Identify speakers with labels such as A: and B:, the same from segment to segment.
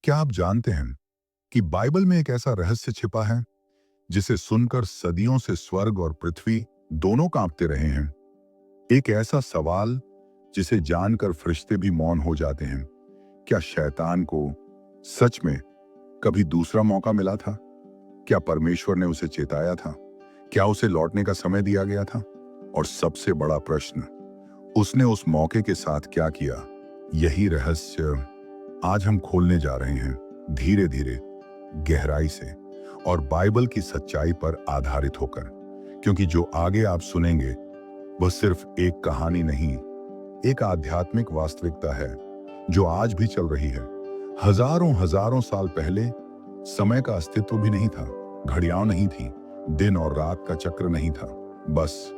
A: क्या आप जानते हैं कि बाइबल में एक ऐसा रहस्य छिपा है जिसे सुनकर सदियों से स्वर्ग और पृथ्वी दोनों कांपते रहे हैं? एक ऐसा सवाल जिसे जानकर फरिश्ते भी मौन हो जाते हैं। क्या शैतान को सच में कभी दूसरा मौका मिला था? क्या परमेश्वर ने उसे चेताया था? क्या उसे लौटने का समय दिया गया था? और सबसे बड़ा प्रश्न, उसने उस मौके के साथ क्या किया? यही रहस्य आज हम खोलने जा रहे हैं, धीरे धीरे, गहराई से और बाइबल की सच्चाई पर आधारित होकर। क्योंकि जो आगे आप सुनेंगे वह सिर्फ एक कहानी नहीं, एक आध्यात्मिक वास्तविकता है जो आज भी चल रही है। हजारों हजारों साल पहले समय का अस्तित्व भी नहीं था, घड़ियां नहीं थी, दिन और रात का चक्र नहीं था। बस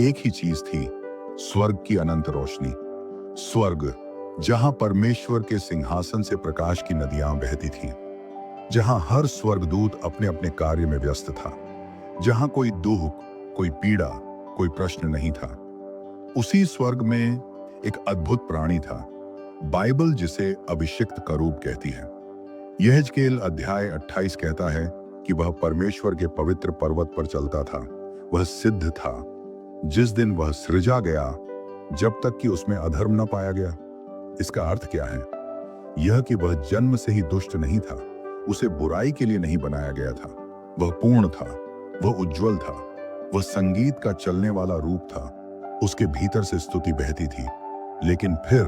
A: एक ही चीज थी, स्वर्ग की अनंत रोशनी। स्वर्ग जहां परमेश्वर के सिंहासन से प्रकाश की नदियां बहती थीं, जहां हर स्वर्गदूत अपने अपने कार्य में व्यस्त था, जहां कोई दुख, कोई पीड़ा, कोई प्रश्न नहीं था। उसी स्वर्ग में एक अद्भुत प्राणी था, बाइबल जिसे अभिषिक्त करूब कहती है। यहेजकेल अध्याय 28 कहता है कि वह परमेश्वर के पवित्र पर्वत पर चलता था। वह सिद्ध था जिस दिन वह सृजा गया, जब तक कि उसमें अधर्म न पाया गया। इसका अर्थ क्या है? यह कि वह जन्म से ही दुष्ट नहीं था, उसे बुराई के लिए नहीं बनाया गया था। वह पूर्ण था, वह उज्जवल था, वह संगीत का चलने वाला रूप था। उसके भीतर से स्तुति बहती थी। लेकिन फिर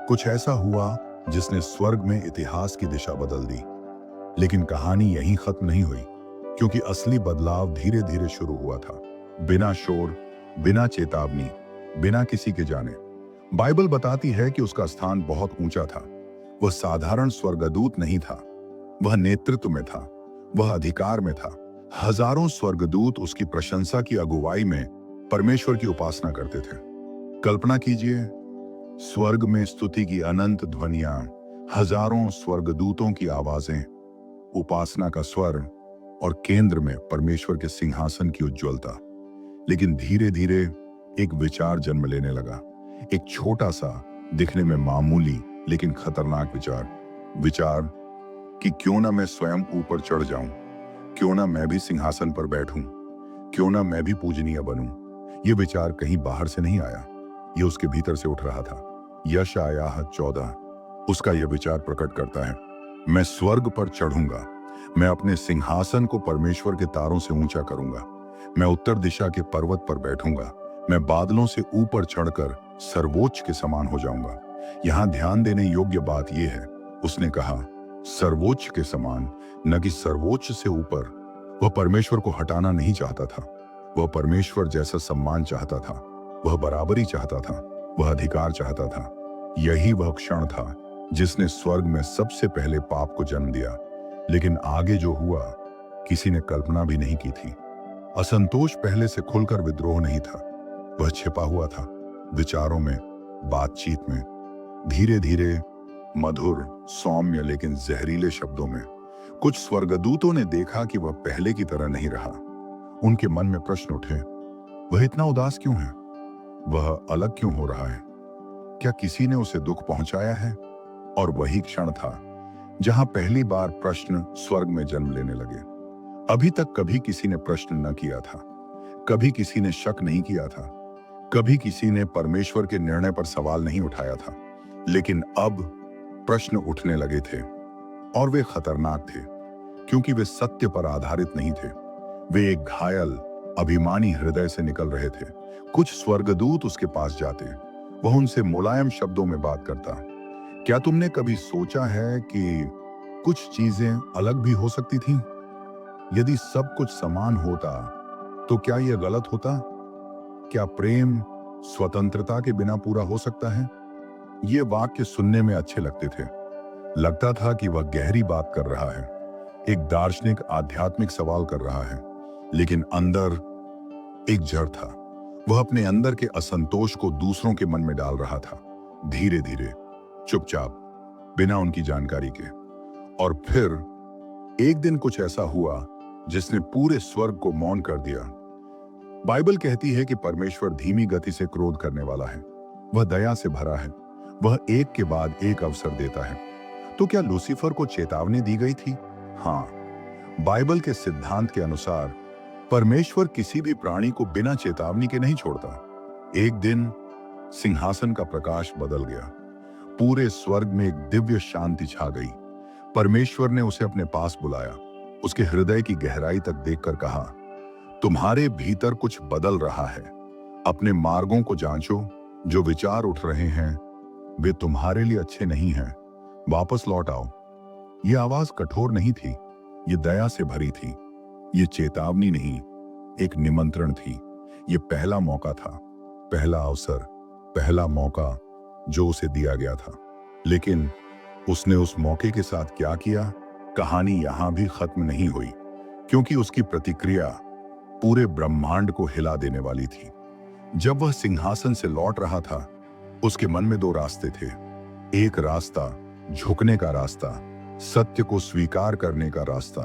A: कुछ ऐसा हुआ जिसने स्वर्ग में इतिहास की दिशा बदल दी। लेकिन कहानी यहीं खत्म नहीं हुई, क्योंकि असली बदलाव धीरे धीरे शुरू हुआ था, बिना शोर, बिना चेतावनी, बिना किसी के जाने। बाइबल बताती है कि उसका स्थान बहुत ऊंचा था। वह साधारण स्वर्गदूत नहीं था, वह नेतृत्व में था, वह अधिकार में था। हजारों स्वर्गदूत उसकी प्रशंसा की अगुवाई में परमेश्वर की उपासना करते थे। कल्पना कीजिए, स्वर्ग में स्तुति की अनंत ध्वनियां, हजारों स्वर्गदूतों की आवाजें, उपासना का स्वर और केंद्र में परमेश्वर के सिंहासन की उज्ज्वलता। लेकिन धीरे धीरे एक विचार जन्म लेने लगा, एक छोटा सा, दिखने में मामूली लेकिन खतरनाक विचार कि क्यों ना मैं स्वयं ऊपर चढ़ जाऊं, क्यों ना मैं भी सिंहासन पर बैठूं, क्यों ना मैं भी पूजनीय बनूं। यह विचार कहीं बाहर से नहीं आया, यह उसके भीतर से उठ रहा था। यशायाह 14 उसका यह विचार प्रकट करता है, मैं स्वर्ग पर चढ़ूंगा, मैं अपने सिंहासन को परमेश्वर के तारों से ऊंचा करूंगा, मैं उत्तर दिशा के पर्वत पर बैठूंगा, मैं बादलों से ऊपर चढ़कर सर्वोच्च के समान हो जाऊंगा। यहां ध्यान देने योग्य बात यह है, उसने कहा सर्वोच्च के समान, न कि सर्वोच्च से ऊपर। वह परमेश्वर को हटाना नहीं चाहता था, वह परमेश्वर जैसा सम्मान चाहता था, वह बराबरी चाहता था, वह अधिकार चाहता था। यही वह क्षण था जिसने स्वर्ग में सबसे पहले पाप को जन्म दिया। लेकिन आगे जो हुआ, किसी ने कल्पना भी नहीं की थी। असंतोष पहले से खुलकर विद्रोह नहीं था, वह छिपा हुआ था, विचारों में, बातचीत में, धीरे धीरे, मधुर, सौम्य लेकिन जहरीले शब्दों में। कुछ स्वर्गदूतों ने देखा कि वह पहले की तरह नहीं रहा। उनके मन में प्रश्न उठे, वह इतना उदास क्यों है? वह अलग क्यों हो रहा है? क्या किसी ने उसे दुख पहुंचाया है? और वही क्षण था जहां पहली बार प्रश्न स्वर्ग में जन्म लेने लगे। अभी तक कभी किसी ने प्रश्न न किया था, कभी किसी ने शक नहीं किया था, कभी किसी ने परमेश्वर के निर्णय पर सवाल नहीं उठाया था। लेकिन अब प्रश्न उठने लगे थे, और वे खतरनाक थे, क्योंकि वे सत्य पर आधारित नहीं थे। वे एक घायल, अभिमानी हृदय से निकल रहे थे। कुछ स्वर्गदूत उसके पास जाते, वह उनसे मुलायम शब्दों में बात करता, क्या तुमने कभी सोचा है कि कुछ चीजें अलग भी हो सकती थीं? यदि सब कुछ समान होता तो क्या यह गलत होता? क्या प्रेम स्वतंत्रता के बिना पूरा हो सकता है? ये वाक्य सुनने में अच्छे लगते थे। लगता था कि वह गहरी बात कर रहा है, एक दार्शनिक आध्यात्मिक सवाल कर रहा है। लेकिन अंदर एक जड़ था, वह अपने अंदर के असंतोष को दूसरों के मन में डाल रहा था, धीरे धीरे, चुपचाप, बिना उनकी जानकारी के। और फिर एक दिन कुछ ऐसा हुआ जिसने पूरे स्वर्ग को मौन कर दिया। बाइबल कहती है कि परमेश्वर धीमी गति से क्रोध करने वाला है, वह दया से भरा है, वह एक के बाद एक अवसर देता है। तो क्या लूसीफर को चेतावनी दी गई थी? हाँ, बाइबल के सिद्धांत के अनुसार परमेश्वर किसी भी प्राणी को बिना चेतावनी के नहीं छोड़ता। एक दिन सिंहासन का प्रकाश बदल गया। पूरे स्वर्ग में एक दिव्य शांति छा गई। परमेश्वर ने उसे अपने पास बुलाया, उसके हृदय की गहराई तक देखकर कहा, तुम्हारे भीतर कुछ बदल रहा है। अपने मार्गों को जांचो। जो विचार उठ रहे हैं वे तुम्हारे लिए अच्छे नहीं हैं। वापस लौट आओ। यह आवाज कठोर नहीं थी, ये दया से भरी थी। ये चेतावनी नहीं, एक निमंत्रण थी। ये पहला मौका था, पहला अवसर, पहला मौका जो उसे दिया गया था। लेकिन उसने उस मौके के साथ क्या किया? कहानी यहां भी खत्म नहीं हुई, क्योंकि उसकी प्रतिक्रिया पूरे ब्रह्मांड को हिला देने वाली थी। जब वह सिंहासन से लौट रहा था, उसके मन में दो रास्ते थे। एक रास्ता झुकने का रास्ता, सत्य को स्वीकार करने का रास्ता,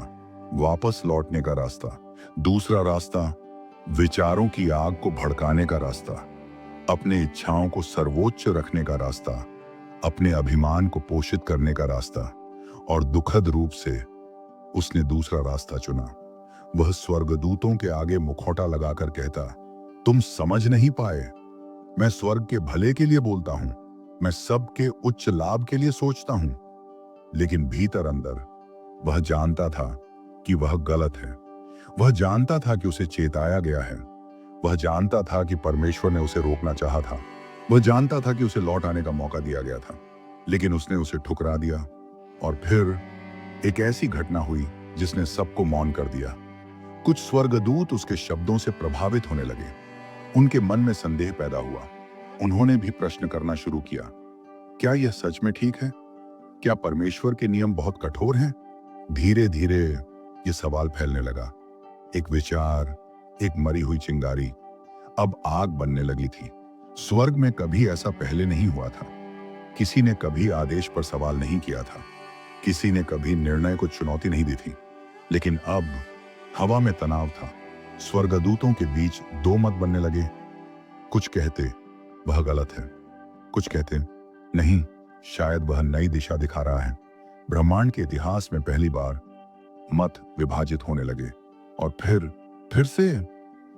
A: वापस लौटने का रास्ता। दूसरा रास्ता विचारों की आग को भड़काने का रास्ता, अपने इच्छाओं को सर्वोच्च रखने का रास्ता, अपने अभिमान को पोषित करने का रास्ता। और दुखद रूप से उसने दूसरा रास्ता चुना। वह स्वर्गदूतों के आगे मुखौटा लगाकर कहता, तुम समझ नहीं पाए। मैं स्वर्ग के भले के लिए बोलता हूं, मैं सबके उच्च लाभ के लिए सोचता हूं। लेकिन भीतर अंदर वह जानता था कि वह गलत है। वह जानता था कि उसे चेताया गया है। वह जानता था कि परमेश्वर ने उसे रोकना चाहा था। वह जानता था कि उसे लौट आने का मौका दिया गया था, लेकिन उसने उसे ठुकरा दिया। और फिर एक ऐसी घटना हुई जिसने सबको मौन कर दिया। कुछ स्वर्गदूत उसके शब्दों से प्रभावित होने लगे। उनके मन में संदेह पैदा हुआ। उन्होंने भी प्रश्न करना शुरू किया, क्या यह सच में ठीक है? क्या परमेश्वर के नियम बहुत कठोर हैं? धीरे धीरे यह सवाल फैलने लगा। एक विचार, एक मरी हुई चिंगारी अब आग बनने लगी थी। स्वर्ग में कभी ऐसा पहले नहीं हुआ था। किसी ने कभी आदेश पर सवाल नहीं किया था। किसी ने कभी निर्णय को चुनौती नहीं दी थी। लेकिन अब हवा में तनाव था। स्वर्गदूतों के बीच दो मत बनने लगे। कुछ कहते वह गलत है, कुछ कहते नहीं, शायद वह नई दिशा दिखा रहा है। ब्रह्मांड के इतिहास में पहली बार मत विभाजित होने लगे। और फिर से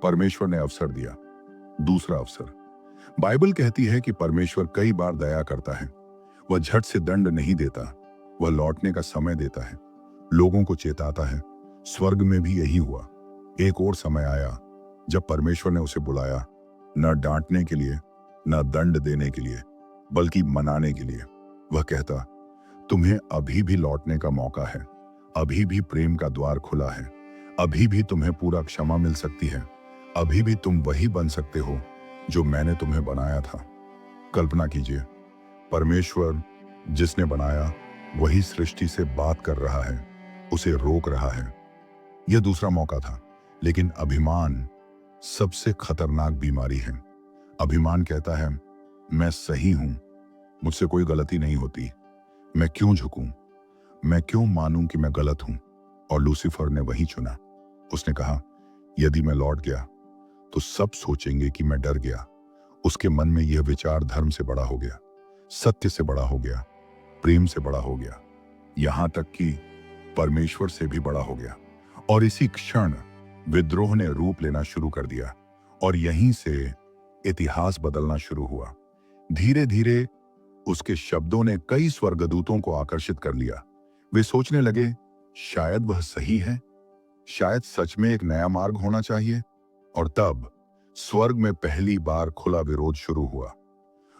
A: परमेश्वर ने अवसर दिया, दूसरा अवसर। बाइबल कहती है कि परमेश्वर कई बार दया करता है। वह झट से दंड नहीं देता, वह लौटने का समय देता है, लोगों को चेताता है। स्वर्ग में भी यही हुआ। एक और समय आया जब परमेश्वर ने उसे बुलाया, न डांटने के लिए, न दंड देने के लिए, बल्कि मनाने के लिए। वह कहता, तुम्हें अभी भी लौटने का मौका है, अभी भी प्रेम का द्वार खुला है, अभी भी तुम्हें पूरा क्षमा मिल सकती है, अभी भी तुम वही बन सकते हो जो मैंने तुम्हें बनाया था। कल्पना कीजिए, परमेश्वर जिसने बनाया वही सृष्टि से बात कर रहा है, उसे रोक रहा है। यह दूसरा मौका था। लेकिन अभिमान सबसे खतरनाक बीमारी है। अभिमान कहता है, मैं सही हूं, मुझसे कोई गलती नहीं होती, मैं क्यों झुकूं, मैं क्यों मानूं कि मैं गलत हूं। और लूसीफर ने वही चुना। उसने कहा, यदि मैं लौट गया तो सब सोचेंगे कि मैं डर गया। उसके मन में यह विचार धर्म से बड़ा हो गया, सत्य से बड़ा हो गया, प्रेम से बड़ा हो गया, यहां तक कि परमेश्वर से भी बड़ा हो गया। और इसी क्षण विद्रोह ने रूप लेना शुरू कर दिया। और यहीं से इतिहास बदलना शुरू हुआ। धीरे धीरे उसके शब्दों ने कई स्वर्गदूतों को आकर्षित कर लिया। वे सोचने लगे, शायद वह सही है, शायद सच में एक नया मार्ग होना चाहिए। और तब स्वर्ग में पहली बार खुला विरोध शुरू हुआ।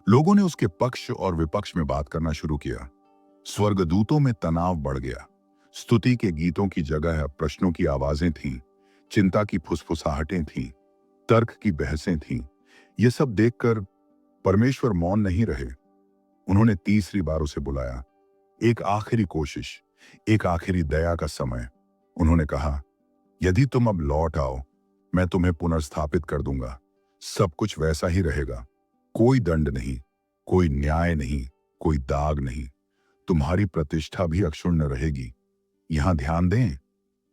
A: लोगों ने उसके पक्ष और विपक्ष में बात करना शुरू किया। स्वर्गदूतों में तनाव बढ़ गया। स्तुति के गीतों की जगह प्रश्नों की आवाजें थीं, चिंता की फुसफुसाहटें थीं, तर्क की बहसें थीं। ये सब देखकर परमेश्वर मौन नहीं रहे। उन्होंने तीसरी बार उसे बुलाया। एक आखिरी कोशिश, एक आखिरी दया का समय। उन्होंने कहा, यदि तुम अब लौट आओ, मैं तुम्हें पुनर्स्थापित कर दूंगा। सब कुछ वैसा ही रहेगा। कोई दंड नहीं, कोई न्याय नहीं, कोई दाग नहीं। तुम्हारी प्रतिष्ठा भी अक्षुण्ण रहेगी। यहां ध्यान दें,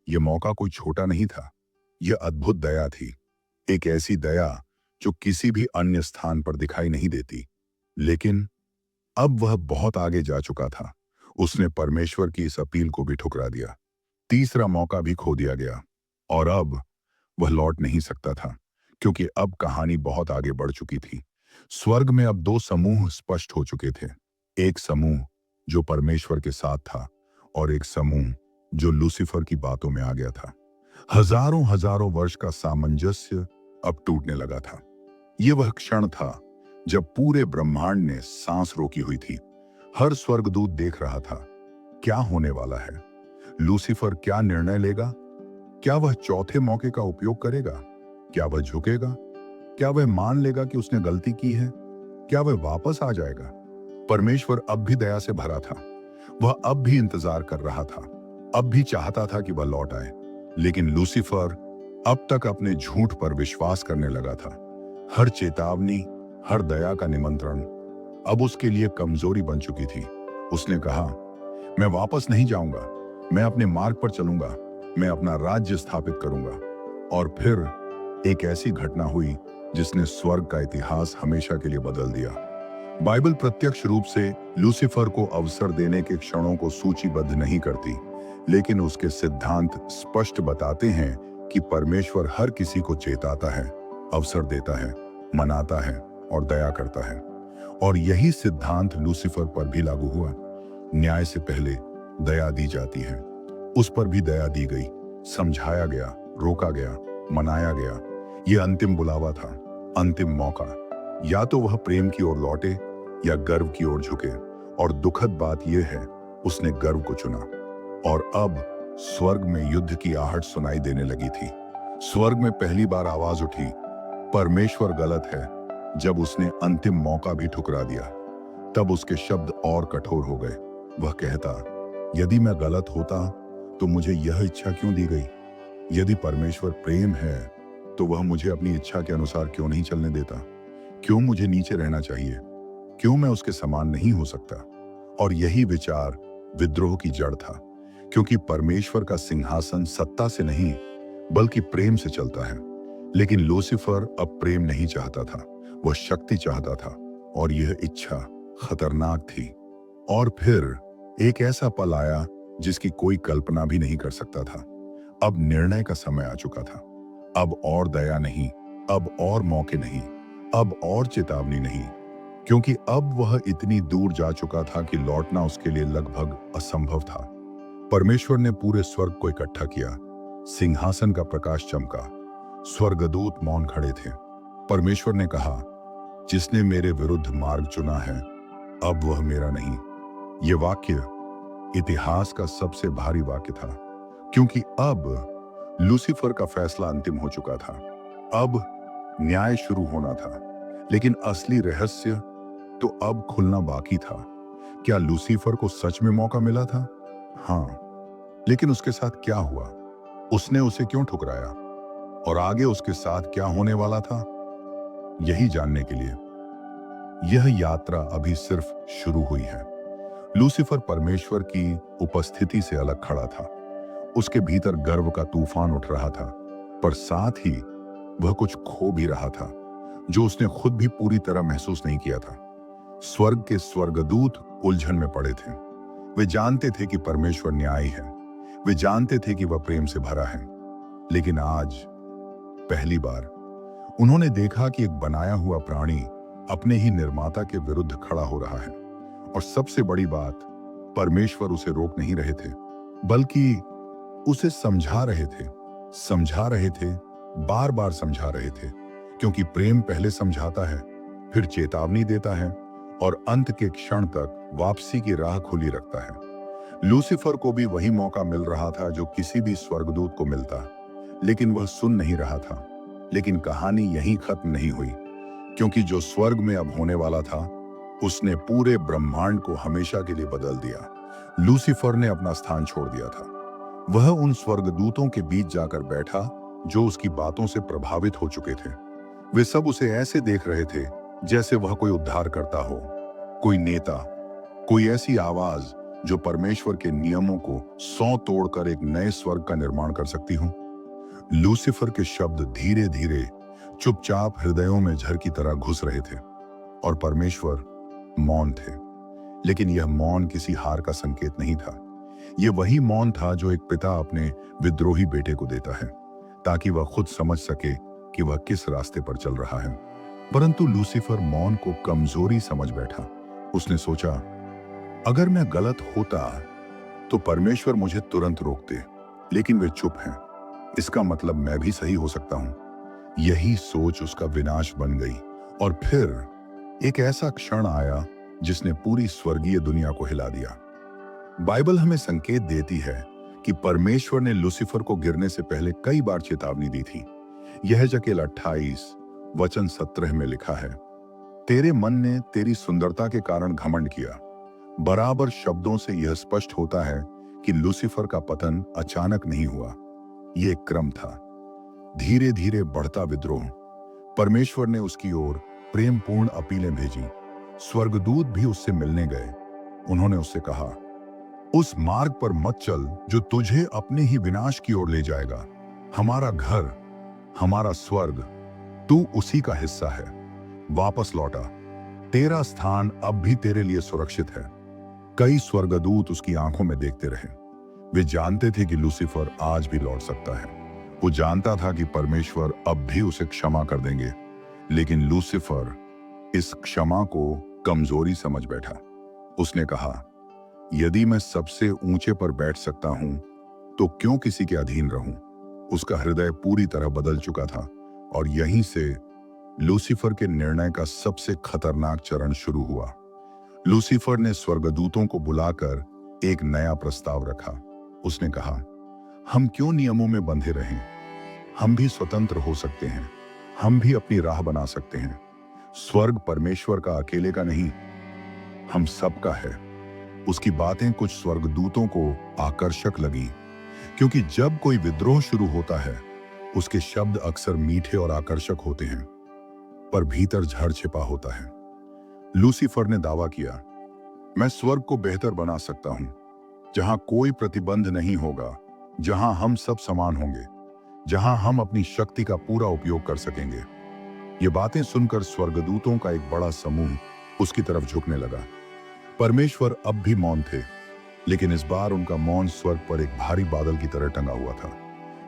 A: यह मौका कोई छोटा नहीं था। यह अद्भुत दया थी। एक ऐसी दया जो किसी भी अन्य स्थान पर दिखाई नहीं देती। लेकिन अब वह बहुत आगे जा चुका था। उसने परमेश्वर की इस अपील को भी ठुकरा दिया। तीसरा मौका भी खो दिया गया और अब वह लौट नहीं सकता था, क्योंकि अब कहानी बहुत आगे बढ़ चुकी थी। स्वर्ग में अब दो समूह स्पष्ट हो चुके थे। एक समूह जो परमेश्वर के साथ था और एक समूह जो लूसीफर की बातों में आ गया था। हजारों हजारों वर्ष का सामंजस्य अब टूटने लगा था। यह वह क्षण था जब पूरे ब्रह्मांड ने सांस रोकी हुई थी। हर स्वर्गदूत देख रहा था क्या होने वाला है। लूसीफर क्या निर्णय लेगा? क्या वह चौथे मौके का उपयोग करेगा? क्या वह झुकेगा? क्या वह मान लेगा कि उसने गलती की है? क्या वह वापस आ जाएगा? परमेश्वर अब भी दया से भरा था। वह अब भी इंतजार कर रहा था, अब भी चाहता था कि वह लौट आए। लेकिन लूसीफर अब तक अपने झूठ पर विश्वास करने लगा था। हर चेतावनी, हर दया का निमंत्रण अब उसके लिए कमजोरी बन चुकी थी। उसने कहा, मैं वापस नहीं जाऊंगा, मैं अपने मार्ग पर चलूंगा, मैं अपना राज्य स्थापित करूंगा। और फिर एक ऐसी घटना हुई जिसने स्वर्ग का इतिहास हमेशा के लिए बदल दिया। बाइबल प्रत्यक्ष रूप से लूसीफर को अवसर देने के क्षणों को सूचीबद्ध नहीं करती, लेकिन उसके सिद्धांत स्पष्ट बताते हैं कि परमेश्वर हर किसी को चेताता है, अवसर देता है, मनाता है और दया करता है। और यही सिद्धांत लूसीफर पर भी लागू हुआ। न्याय से पहले दया दी जाती है। उस पर भी दया दी गई, समझाया गया, रोका गया, मनाया गया। यह अंतिम बुलावा था, अंतिम मौका। या तो वह प्रेम की ओर लौटे या गर्व की ओर झुके। और दुखद बात यह है, उसने गर्व को चुना। और अब स्वर्ग में युद्ध की आहट सुनाई देने लगी थी। स्वर्ग में पहली बार आवाज उठी, परमेश्वर गलत है। जब उसने अंतिम मौका भी ठुकरा दिया, तब उसके शब्द और कठोर हो गए। वह कहता, यदि मैं गलत होता तो मुझे यह इच्छा क्यों दी गई? यदि परमेश्वर प्रेम है तो वह मुझे अपनी इच्छा के अनुसार क्यों नहीं चलने देता? क्यों मुझे नीचे रहना चाहिए? क्यों मैं उसके समान नहीं हो सकता? और यही विचार विद्रोह की जड़ था, क्योंकि परमेश्वर का सिंहासन सत्ता से नहीं बल्कि प्रेम से चलता है। लेकिन लूसीफर अब प्रेम नहीं चाहता था, वह शक्ति चाहता था। और यह इच्छा खतरनाक थी। और फिर एक ऐसा पल आया जिसकी कोई कल्पना भी नहीं कर सकता था। अब निर्णय का समय आ चुका था। अब और दया नहीं, अब और मौके नहीं, अब और चेतावनी नहीं, क्योंकि अब वह इतनी दूर जा चुका था कि लौटना उसके लिए लगभग असंभव था। परमेश्वर ने पूरे स्वर्ग को इकट्ठा किया। सिंहासन का प्रकाश चमका। स्वर्गदूत मौन खड़े थे। परमेश्वर ने कहा, जिसने मेरे विरुद्ध मार्ग चुना है, अब वह मेरा नहीं। यह वाक्य इतिहास का सबसे भारी वाक्य था, क्योंकि अब लूसीफर का फैसला अंतिम हो चुका था। अब न्याय शुरू होना था। लेकिन असली रहस्य तो अब खुलना बाकी था। क्या लूसीफर को सच में मौका मिला था? हाँ, लेकिन उसके साथ क्या हुआ? उसने उसे क्यों ठुकराया? और आगे उसके साथ क्या होने वाला था? यही जानने के लिए यह यात्रा अभी सिर्फ शुरू हुई है। लूसीफर परमेश्वर की उपस्थिति से अलग खड़ा था। उसके भीतर गर्व का तूफान उठ रहा था, पर साथ ही वह कुछ खो भी रहा था जो उसने खुद भी पूरी तरह महसूस नहीं किया था। स्वर्ग के स्वर्गदूत उलझन में पड़े थे। वे जानते थे कि परमेश्वर न्यायी है, वे जानते थे कि वह प्रेम से भरा है। लेकिन आज पहली बार उन्होंने देखा कि एक बनाया हुआ प्राणी अपने ही निर्माता के विरुद्ध खड़ा हो रहा है। और सबसे बड़ी बात, परमेश्वर उसे रोक नहीं रहे थे, बल्कि उसे समझा रहे थे। समझा रहे थे, बार बार समझा रहे थे, क्योंकि प्रेम पहले समझाता है, फिर चेतावनी देता है और अंत के क्षण तक वापसी की राह खुली रखता है। लूसीफर को भी वही मौका मिल रहा था जो किसी भी स्वर्गदूत को मिलता, लेकिन वह सुन नहीं रहा था। लेकिन कहानी यहीं खत्म नहीं हुई, क्योंकि जो स्वर्ग में अब होने वाला था, उसने पूरे ब्रह्मांड को हमेशा के लिए बदल दिया। लूसीफर ने अपना स्थान छोड़ दिया था। वह उन स्वर्गदूतों के बीच जाकर बैठा जो उसकी बातों से प्रभावित हो चुके थे। वे सब उसे ऐसे देख रहे थे जैसे वह कोई उद्धार करता हो, कोई नेता, कोई ऐसी आवाज जो परमेश्वर के नियमों को सौ तोड़कर एक नए स्वर्ग का निर्माण कर सकती हो। लूसीफर के शब्द धीरे धीरे चुपचाप हृदयों में झर की तरह घुस रहे थे और परमेश्वर मौन थे। लेकिन यह मौन किसी हार का संकेत नहीं था। यह वही मौन था जो एक पिता अपने विद्रोही बेटे को देता है, ताकि वह खुद समझ सके कि वह किस रास्ते पर चल रहा है। परंतु लूसीफर मौन को कमजोरी समझ बैठा। उसने सोचा, अगर मैं गलत होता तो परमेश्वर मुझे तुरंत रोकते, लेकिन वे चुप हैं। इसका मतलब मैं भी सही हो सकता हूं। यही सोच उसका विनाश बन गई। और फिर एक ऐसा क्षण आया जिसने पूरी स्वर्गीय दुनिया को हिला दिया। बाइबल हमें संकेत देती है कि परमेश्वर ने लूसीफर को गिरने से पहले कई बार चेतावनी दी थी। यह जकेल 28 वचन 17 में लिखा है, तेरे मन ने तेरी सुंदरता के कारण घमंड किया। बराबर शब्दों से यह स्पष्ट होता है कि लूसीफर का पतन अचानक नहीं हुआ। यह एक क्रम था, धीरे धीरे बढ़ता विद्रोह। परमेश्वर ने उसकी ओर प्रेमपूर्ण अपीलें भेजी। स्वर्गदूत भी उससे मिलने गए। उन्होंने उससे कहा, उस मार्ग पर मत चल जो तुझे अपने ही विनाश की ओर ले जाएगा। हमारा घर, हमारा स्वर्ग, तू उसी का हिस्सा है। वापस लौटा, तेरा स्थान अब भी तेरे लिए सुरक्षित है। कई स्वर्गदूत उसकी आंखों में देखते रहे। वे जानते थे कि लूसीफर आज भी लौट सकता है। वो जानता था कि परमेश्वर अब भी उसे क्षमा कर देंगे। लेकिन लूसीफर इस क्षमा को कमजोरी समझ बैठा। उसने कहा, यदि मैं सबसे ऊंचे पर बैठ सकता हूं तो क्यों किसी के अधीन रहूं। उसका हृदय पूरी तरह बदल चुका था और यहीं से लूसीफर के निर्णय का सबसे खतरनाक चरण शुरू हुआ। लूसीफर ने स्वर्गदूतों को बुलाकर एक नया प्रस्ताव रखा। उसने कहा, हम क्यों नियमों में बंधे रहें। हम भी स्वतंत्र हो सकते हैं। हम भी अपनी राह बना सकते हैं। स्वर्ग परमेश्वर का अकेले का नहीं, हम सबका है। उसकी बातें कुछ स्वर्गदूतों को आकर्षक लगी, क्योंकि जब कोई विद्रोह शुरू होता है उसके शब्द अक्सर मीठे और आकर्षक होते हैं, पर भीतर झड़ छिपा होता है। लूसीफर ने दावा किया, मैं स्वर्ग को बेहतर बना सकता हूं, जहां कोई प्रतिबंध नहीं होगा, जहां हम सब समान होंगे, जहां हम अपनी शक्ति का पूरा उपयोग कर सकेंगे। ये बातें सुनकर स्वर्गदूतों का एक बड़ा समूह उसकी तरफ झुकने लगा। परमेश्वर अब भी मौन थे, लेकिन इस बार उनका मौन स्वर्ग पर एक भारी बादल की तरह टंगा हुआ था,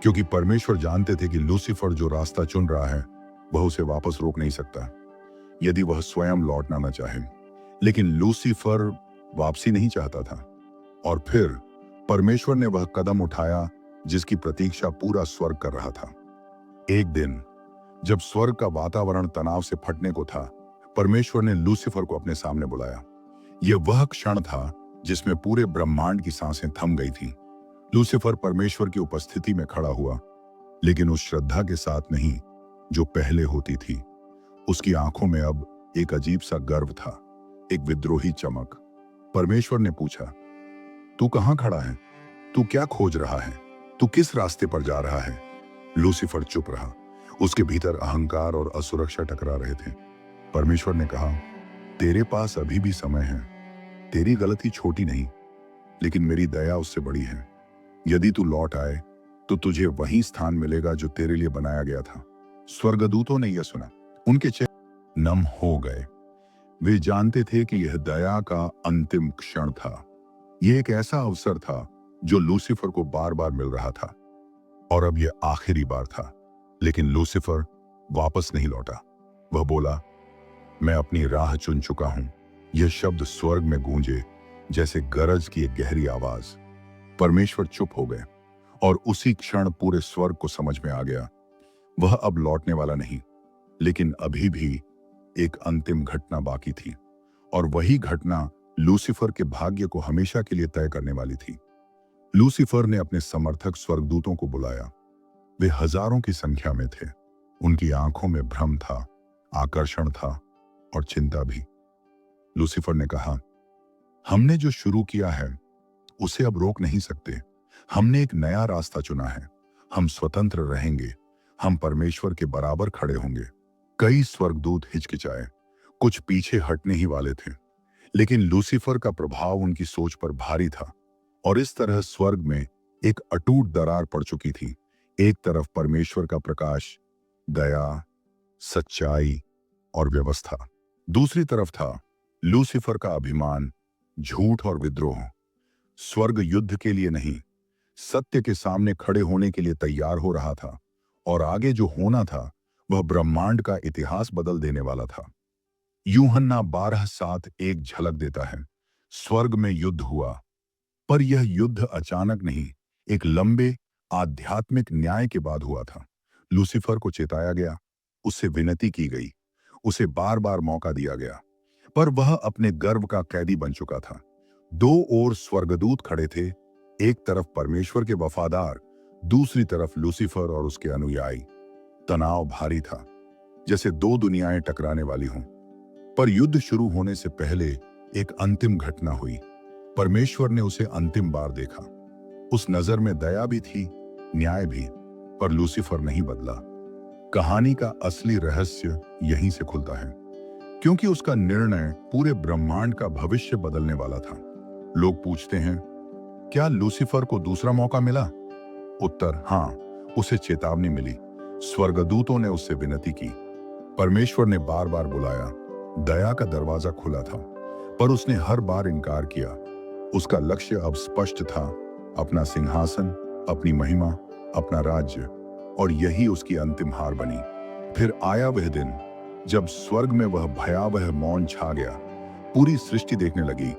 A: क्योंकि परमेश्वर जानते थे कि लूसीफर जो रास्ता चुन रहा है वह उसे वापस रोक नहीं सकता, यदि वह स्वयं लौटना न चाहे। लेकिन लूसीफर वापसी नहीं चाहता था। और फिर परमेश्वर ने वह कदम उठाया जिसकी प्रतीक्षा पूरा स्वर्ग कर रहा था। एक दिन जब स्वर्ग का वातावरण तनाव से फटने को था, परमेश्वर ने लूसीफर को अपने सामने बुलाया। यह वह क्षण था जिसमें पूरे ब्रह्मांड की सांसें थम गई थीं। लूसीफर परमेश्वर की उपस्थिति में खड़ा हुआ, लेकिन उस श्रद्धा के साथ नहीं जो पहले होती थी। उसकी आंखों में अब एक अजीब सा गर्व था, एक विद्रोही चमक। परमेश्वर ने पूछा, तू कहां खड़ा है? तू क्या खोज रहा है? तू किस रास्ते पर जा रहा है? लूसीफर चुप रहा। उसके भीतर अहंकार और असुरक्षा टकरा रहे थे। परमेश्वर ने कहा, तेरे पास अभी भी समय है। तेरी गलती छोटी नहीं, लेकिन मेरी दया उससे बड़ी है। यदि तू लौट आए तो तुझे वही स्थान मिलेगा जो तेरे लिए बनाया गया था। स्वर्गदूतों ने यह सुना, उनके चेहरे नम हो गए। वे जानते थे कि यह दया का अंतिम क्षण था। यह एक ऐसा अवसर था जो लूसीफर को बार बार मिल रहा था, और अब यह आखिरी बार था। लेकिन लूसीफर वापस नहीं लौटा। वह बोला, मैं अपनी राह चुन चुका हूं। यह शब्द स्वर्ग में गूंजे जैसे गरज की एक गहरी आवाज। परमेश्वर चुप हो गए, और उसी क्षण पूरे स्वर्ग को समझ में आ गया, वह अब लौटने वाला नहीं। लेकिन अभी भी एक अंतिम घटना बाकी थी, और वही घटना लूसीफर के भाग्य को हमेशा के लिए तय करने वाली थी। लूसीफर ने अपने समर्थक स्वर्गदूतों को बुलाया। वे हजारों की संख्या में थे। उनकी आंखों में भ्रम था, आकर्षण था और चिंता भी। लूसीफर ने कहा, हमने जो शुरू किया है उसे अब रोक नहीं सकते। हमने एक नया रास्ता चुना है। हम स्वतंत्र रहेंगे। हम परमेश्वर के बराबर खड़े होंगे। कई स्वर्गदूत हिचकिचाए, कुछ पीछे हटने ही वाले थे, लेकिन लूसीफर का प्रभाव उनकी सोच पर भारी था, और इस तरह स्वर्ग में एक अटूट दरार पड़ चुकी थी। एक तरफ परमेश्वर का प्रकाश, दया, सच्चाई और व्यवस्था। दूसरी तरफ था लूसीफर का अभिमान, झूठ और विद्रोह। स्वर्ग युद्ध के लिए नहीं, सत्य के सामने खड़े होने के लिए तैयार हो रहा था, और आगे जो होना था वह ब्रह्मांड का इतिहास बदल देने वाला था। यूहन्ना 12:7 एक झलक देता है। स्वर्ग में युद्ध हुआ, पर यह युद्ध अचानक नहीं, एक लंबे आध्यात्मिक न्याय के बाद हुआ था। लूसीफर को चेताया गया, उससे विनती की गई, उसे बार बार मौका दिया गया, पर वह अपने गर्व का कैदी बन चुका था। दो ओर स्वर्गदूत खड़े थे, एक तरफ परमेश्वर के वफादार, दूसरी तरफ लूसीफर और उसके अनुयायी। तनाव भारी था, जैसे दो दुनियाएं टकराने वाली हों। पर युद्ध शुरू होने से पहले एक अंतिम घटना हुई। परमेश्वर ने उसे अंतिम बार देखा। उस नजर में दया भी थी, न्याय भी, पर लूसीफर नहीं बदला। कहानी का असली रहस्य यहीं से खुलता है, क्योंकि उसका निर्णय पूरे ब्रह्मांड का भविष्य बदलने वाला था। लोग पूछते हैं, क्या लूसीफर को दूसरा मौका मिला? उत्तर हाँ, उसे चेतावनी मिली। स्वर्गदूतों ने उससे विनती की, परमेश्वर ने बार बार बुलाया, दया का दरवाजा खुला था, पर उसने हर बार इनकार किया। उसका लक्ष्य अब स्पष्ट था, अपना सिंहासन, अपनी महिमा, अपना राज्य, और यही उसकी अंतिम हार बनी। फिर आया वह दिन जब स्वर्ग में वह भयावह मौन छा गया। पूरी सृष्टि देखने लगी,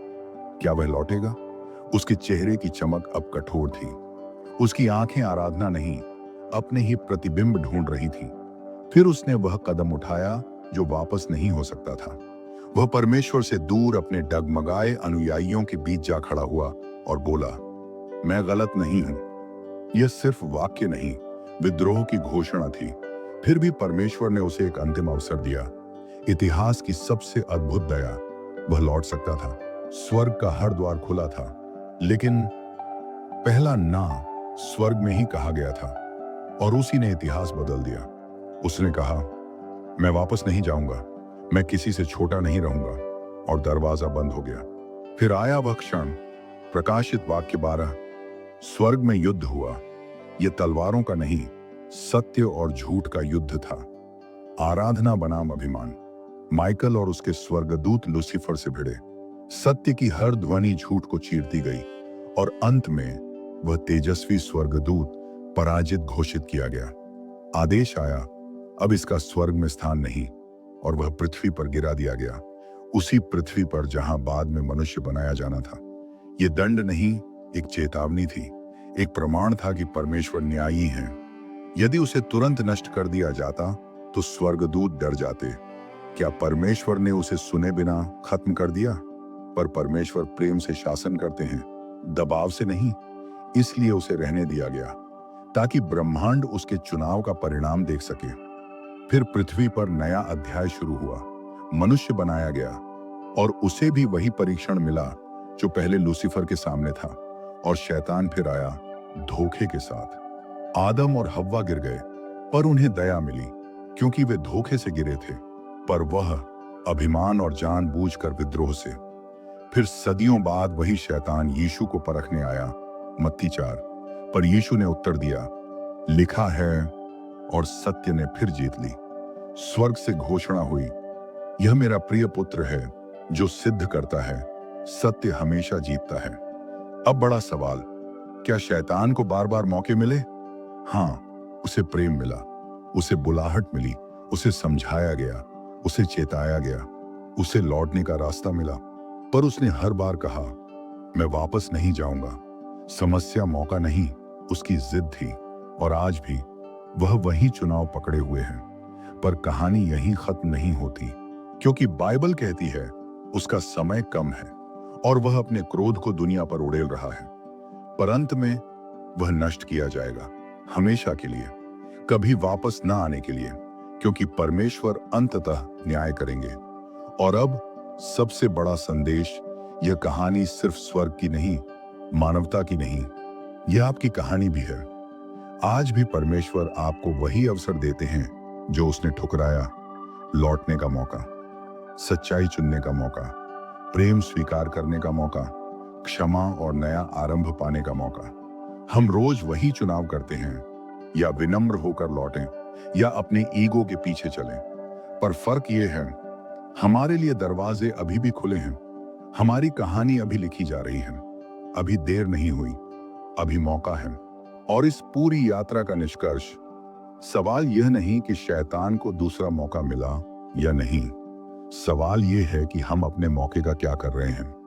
A: क्या वह लौटेगा? उसके चेहरे की चमक अब कठोर थी। उसकी आंखें आराधना नहीं, अपने ही प्रतिबिंब ढूंढ रही थी। फिर उसने वह कदम उठाया जो वापस नहीं हो सकता था। वह परमेश्वर से दूर अपने डगमगाए अनुयायियों के बीच जा खड़ा हुआ और बोला, मैं गलत नहीं हूं। यह सिर्फ वाक्य नहीं, विद्रोह की घोषणा थी। फिर भी परमेश्वर ने उसे एक अंतिम अवसर दिया। इतिहास की सबसे अद्भुत दया, वह लौट सकता था। स्वर्ग का हर द्वार खुला था, लेकिन पहला ना स्वर्ग में ही कहा गया था, और उसी ने इतिहास बदल दिया। उसने कहा, मैं वापस नहीं जाऊंगा, मैं किसी से छोटा नहीं रहूंगा, और दरवाजा बंद हो गया। फिर आया वह क्षण, प्रकाशित वाक्य 12, स्वर्ग में युद्ध हुआ। यह तलवारों का नहीं, सत्य और झूठ का युद्ध था। आराधना बनाम अभिमान। माइकल और उसके स्वर्गदूत लूसीफर से भिड़े। सत्य की हर ध्वनि झूठ को चीरती गई, और अंत में वह तेजस्वी स्वर्गदूत पराजित घोषित किया गया। आदेश आया, अब इसका स्वर्ग में स्थान नहीं, और वह पृथ्वी पर गिरा दिया गया, उसी पृथ्वी पर जहां बाद में मनुष्य बनाया जाना था। यह दंड नहीं, एक चेतावनी थी, एक प्रमाण था कि परमेश्वर न्यायी है। यदि उसे तुरंत नष्ट कर दिया जाता तो स्वर्गदूत डर जाते। क्या परमेश्वर ने उसे सुने बिना खत्म कर दिया? पर परमेश्वर प्रेम से शासन करते हैं, दबाव से नहीं। इसलिए उसे रहने दिया गया, ताकि ब्रह्मांड उसके चुनाव का परिणाम देख सके। फिर पृथ्वी पर नया अध्याय शुरू हुआ। मनुष्य बनाया गया, और उसे भी वही परीक्षण मिला जो पहले लूसीफर के सामने था। और शैतान फिर आया धोखे के साथ। आदम और हव्वा गिर गए, पर उन्हें दया मिली, क्योंकि वे धोखे से गिरे थे, पर वह अभिमान और जानबूझकर विद्रोह से। फिर सदियों बाद वही शैतान यीशु को परखने आया, मत्ती 4। पर यीशु ने उत्तर दिया, लिखा है, और सत्य ने फिर जीत ली। स्वर्ग से घोषणा हुई, यह मेरा प्रिय पुत्र है, जो सिद्ध करता है, सत्य हमेशा जीतता है। अब बड़ा सवाल, क्या शैतान को बार बार मौके मिले? हाँ, उसे प्रेम मिला, उसे बुलाहट मिली, उसे समझाया गया, उसे चेताया गया, उसे लौटने का रास्ता मिला, पर उसने हर बार कहा, मैं वापस नहीं जाऊंगा। समस्या मौका नहीं, उसकी जिद थी, और आज भी वह वही चुनाव पकड़े हुए है। पर कहानी यहीं खत्म नहीं होती, क्योंकि बाइबल कहती है उसका समय कम है, और वह अपने क्रोध को दुनिया पर उड़ेल रहा है। पर अंत में वह नष्ट किया जाएगा, हमेशा के लिए, कभी वापस न आने के लिए, क्योंकि परमेश्वर अंततः न्याय करेंगे। और अब सबसे बड़ा संदेश, यह कहानी सिर्फ स्वर्ग की नहीं, मानवता की नहीं, यह आपकी कहानी भी है। आज भी परमेश्वर आपको वही अवसर देते हैं जो उसने ठुकराया। लौटने का मौका, सच्चाई चुनने का मौका, प्रेम स्वीकार करने का मौका, क्षमा और नया आरंभ पाने का मौका। हम रोज वही चुनाव करते हैं, या विनम्र होकर लौटें, या अपने ईगो के पीछे चलें। पर फर्क यह है, हमारे लिए दरवाजे अभी भी खुले हैं। हमारी कहानी अभी लिखी जा रही है, अभी देर नहीं हुई, अभी मौका है। और इस पूरी यात्रा का निष्कर्ष, सवाल यह नहीं कि शैतान को दूसरा मौका मिला या नहीं। सवाल यह है कि हम अपने मौके का क्या कर रहे हैं।